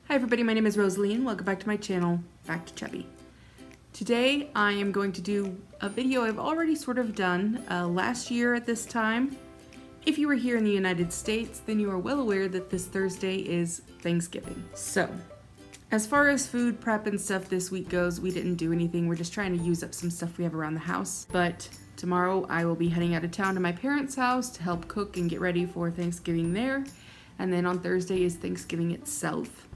Hi everybody, my name is Rosalie and welcome back to my channel, Back to Chubby. Today I am going to do a video I've already sort of done last year at this time. If you were here in the United States, then you are well aware that this Thursday is Thanksgiving. So, as far as food prep and stuff this week goes, we didn't do anything. We're just trying to use up some stuff we have around the house. But tomorrow I will be heading out of town to my parents' house to help cook and get ready for Thanksgiving there. And then on Thursday is Thanksgiving itself.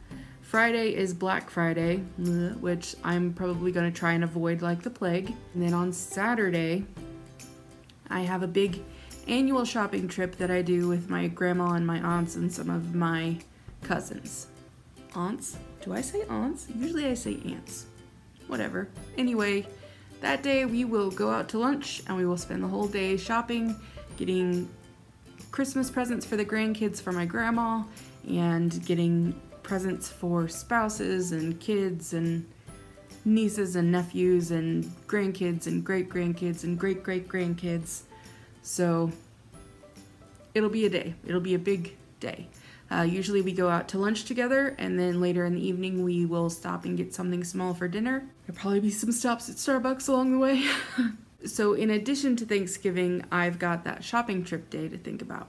Friday is Black Friday, which I'm probably going to try and avoid like the plague. And then on Saturday, I have a big annual shopping trip that I do with my grandma and my aunts and some of my cousins. Aunts? Do I say aunts? Usually I say aunts. Whatever. Anyway, that day we will go out to lunch and we will spend the whole day shopping, getting Christmas presents for the grandkids for my grandma, and getting presents for spouses and kids and nieces and nephews and grandkids and great-grandkids and great-great-grandkids. So it'll be a day. It'll be a big day. Usually we go out to lunch together, and then later in the evening we will stop and get something small for dinner. There'll probably be some stops at Starbucks along the way. So in addition to Thanksgiving, I've got that shopping trip day to think about.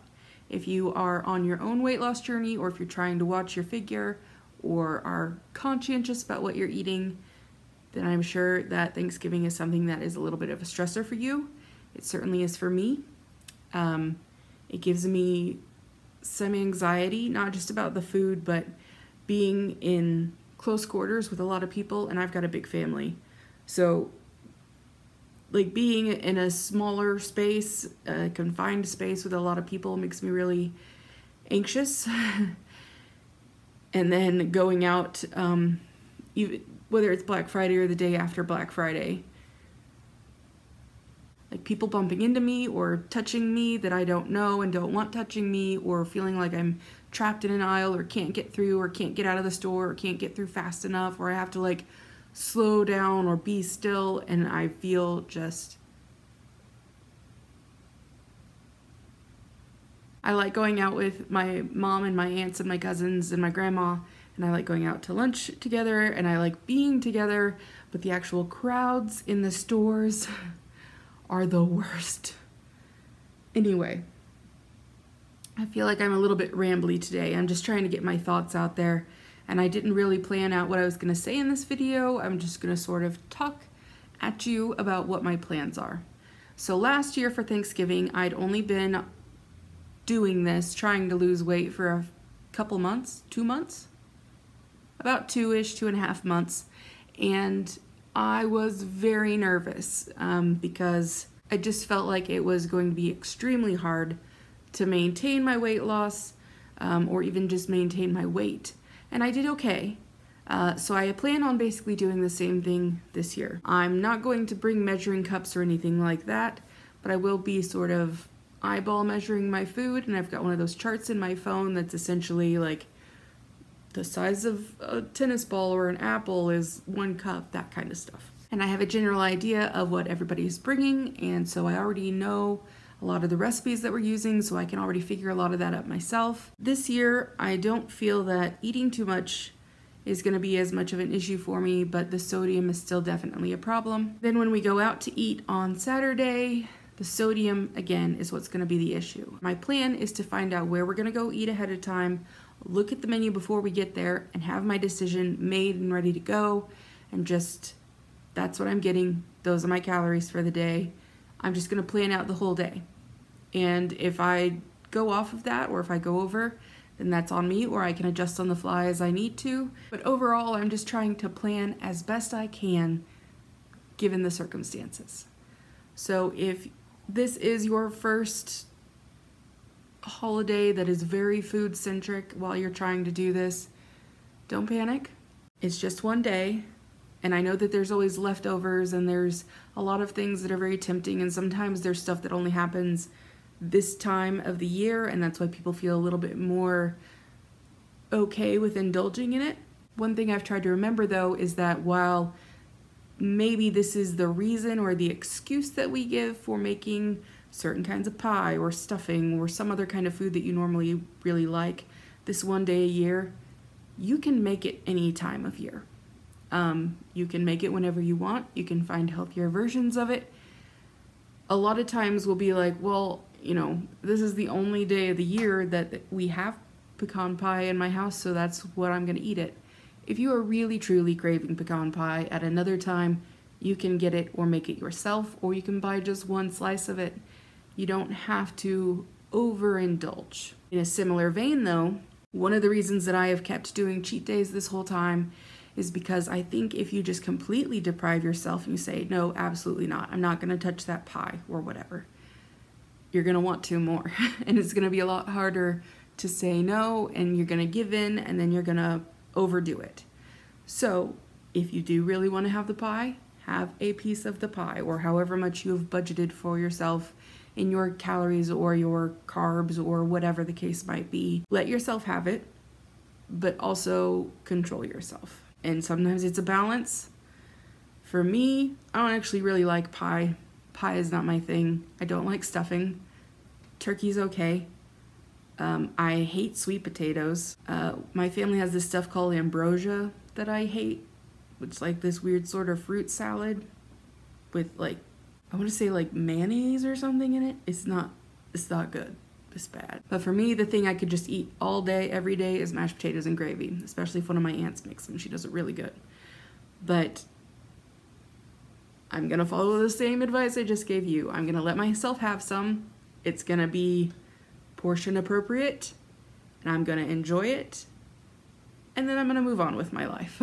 If you are on your own weight loss journey, or if you're trying to watch your figure, or are conscientious about what you're eating, then I'm sure that Thanksgiving is something that is a little bit of a stressor for you. It certainly is for me. It gives me some anxiety, not just about the food, but being in close quarters with a lot of people, and I've got a big family. So like being in a smaller space, a confined space with a lot of people makes me really anxious. And then going out, even whether it's Black Friday or the day after Black Friday, like people bumping into me or touching me that I don't know and don't want touching me, or feeling like I'm trapped in an aisle or can't get through or can't get out of the store or can't get through fast enough, or I have to like slow down or be still, and I feel just... I like going out with my mom and my aunts and my cousins and my grandma, and I like going out to lunch together, and I like being together, but the actual crowds in the stores are the worst. Anyway, I feel like I'm a little bit rambly today. I'm just trying to get my thoughts out there, and I didn't really plan out what I was going to say in this video. I'm just going to sort of talk at you about what my plans are. So last year for Thanksgiving, I'd only been doing this, trying to lose weight for a couple months, 2 months? About 2.5 months. And I was very nervous because I just felt like it was going to be extremely hard to maintain my weight loss or even just maintain my weight. And I did okay. So I plan on basically doing the same thing this year. I'm not going to bring measuring cups or anything like that, but I will be sort of eyeball measuring my food, and I've got one of those charts in my phone that's essentially like the size of a tennis ball or an apple is 1 cup, that kind of stuff. And I have a general idea of what everybody's bringing, and so I already know a lot of the recipes that we're using, so I can already figure a lot of that out myself. This year, I don't feel that eating too much is going to be as much of an issue for me, but the sodium is still definitely a problem. Then when we go out to eat on Saturday, the sodium, again, is what's going to be the issue. My plan is to find out where we're going to go eat ahead of time, look at the menu before we get there, and have my decision made and ready to go, and just, that's what I'm getting. Those are my calories for the day. I'm just going to plan out the whole day. And if I go off of that, or if I go over, then that's on me, or I can adjust on the fly as I need to. But overall, I'm just trying to plan as best I can given the circumstances. So if this is your first holiday that is very food-centric while you're trying to do this, don't panic. It's just one day. And I know that there's always leftovers, and there's a lot of things that are very tempting, and sometimes there's stuff that only happens this time of the year, and that's why people feel a little bit more okay with indulging in it. One thing I've tried to remember though is that while maybe this is the reason or the excuse that we give for making certain kinds of pie or stuffing or some other kind of food that you normally really like this one day a year, you can make it any time of year. You can make it whenever you want. You can find healthier versions of it. A lot of times we'll be like, well, you know, this is the only day of the year that we have pecan pie in my house, so that's what I'm going to eat it. If you are really truly craving pecan pie at another time, you can get it or make it yourself, or you can buy just one slice of it. You don't have to overindulge. In a similar vein though, one of the reasons that I have kept doing cheat days this whole time is because I think if you just completely deprive yourself and you say, no, absolutely not, I'm not gonna touch that pie or whatever, you're gonna want to more. And it's gonna be a lot harder to say no, and you're gonna give in, and then you're gonna overdo it. So if you do really wanna have the pie, have a piece of the pie, or however much you have budgeted for yourself in your calories or your carbs or whatever the case might be. Let yourself have it, but also control yourself. And sometimes it's a balance. For me, I don't actually really like pie. Pie is not my thing. I don't like stuffing. Turkey's okay. I hate sweet potatoes. My family has this stuff called ambrosia that I hate. It's like this weird sort of fruit salad with like, I want to say like mayonnaise or something in it. It's not good. It's bad. But for me, the thing I could just eat all day, every day is mashed potatoes and gravy, especially if one of my aunts makes them. She does it really good. But I'm gonna follow the same advice I just gave you. I'm gonna let myself have some. It's gonna be portion appropriate, and I'm gonna enjoy it. And then I'm gonna move on with my life.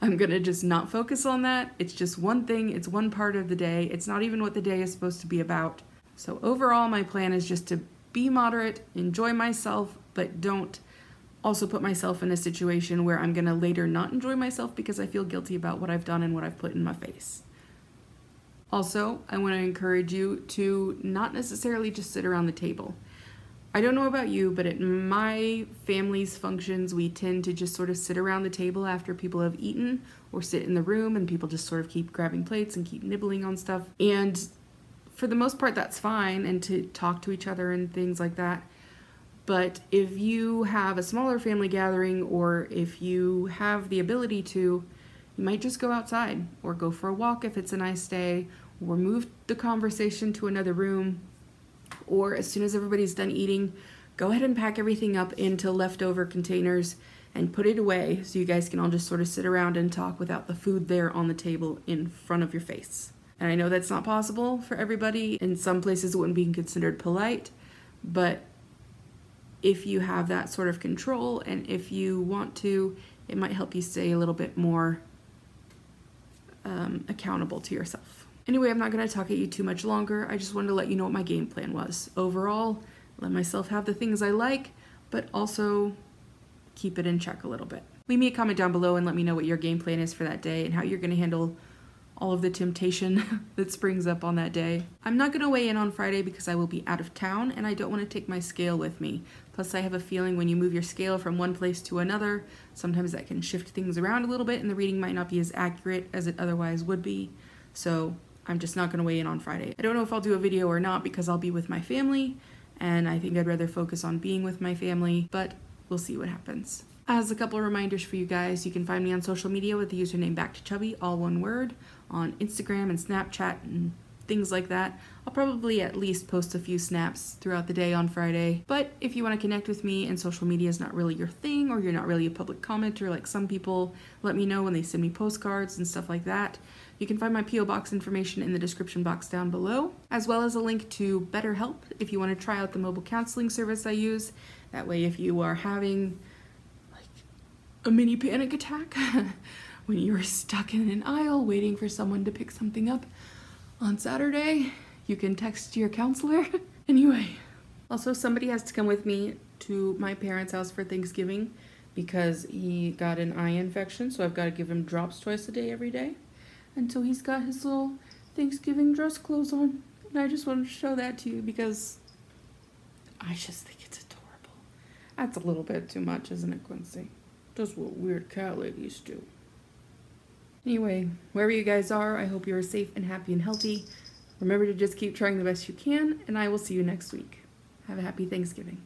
I'm gonna just not focus on that. It's just one thing, it's one part of the day. It's not even what the day is supposed to be about. So overall, my plan is just to be moderate, enjoy myself, but don't also put myself in a situation where I'm gonna later not enjoy myself because I feel guilty about what I've done and what I've put in my face. Also, I wanna encourage you to not necessarily just sit around the table. I don't know about you, but at my family's functions, we tend to just sort of sit around the table after people have eaten, or sit in the room and people just sort of keep grabbing plates and keep nibbling on stuff. And for the most part, that's fine, and to talk to each other and things like that. But if you have a smaller family gathering, or if you have the ability to, you might just go outside or go for a walk if it's a nice day, or move the conversation to another room. Or as soon as everybody's done eating, go ahead and pack everything up into leftover containers and put it away so you guys can all just sort of sit around and talk without the food there on the table in front of your face. And I know that's not possible for everybody. In some places it wouldn't be considered polite, but if you have that sort of control and if you want to, it might help you stay a little bit more accountable to yourself. Anyway, I'm not going to talk at you too much longer. I just wanted to let you know what my game plan was. Overall, let myself have the things I like, but also keep it in check a little bit. Leave me a comment down below and let me know what your game plan is for that day and how you're going to handle all of the temptation that springs up on that day. I'm not going to weigh in on Friday because I will be out of town and I don't want to take my scale with me. Plus, I have a feeling when you move your scale from one place to another, sometimes that can shift things around a little bit and the reading might not be as accurate as it otherwise would be. So I'm just not going to weigh in on Friday. I don't know if I'll do a video or not because I'll be with my family and I think I'd rather focus on being with my family, but we'll see what happens. As a couple of reminders for you guys, you can find me on social media with the username BackToChubby, all one word, on Instagram and Snapchat and things like that. I'll probably at least post a few snaps throughout the day on Friday, but if you want to connect with me and social media is not really your thing, or you're not really a public commenter like some people, let me know when they send me postcards and stuff like that. You can find my P.O. Box information in the description box down below, as well as a link to BetterHelp if you want to try out the mobile counseling service I use. That way, if you are having like a mini panic attack when you're stuck in an aisle waiting for someone to pick something up on Saturday, you can text your counselor. Anyway, also somebody has to come with me to my parents' house for Thanksgiving because he got an eye infection, so I've got to give him drops twice a day every day until he's got his little Thanksgiving dress clothes on. And I just wanted to show that to you because I just think it's adorable. That's a little bit too much, isn't it, Quincy? That's what weird cat ladies do. Anyway, wherever you guys are, I hope you are safe and happy and healthy. Remember to just keep trying the best you can, and I will see you next week. Have a happy Thanksgiving.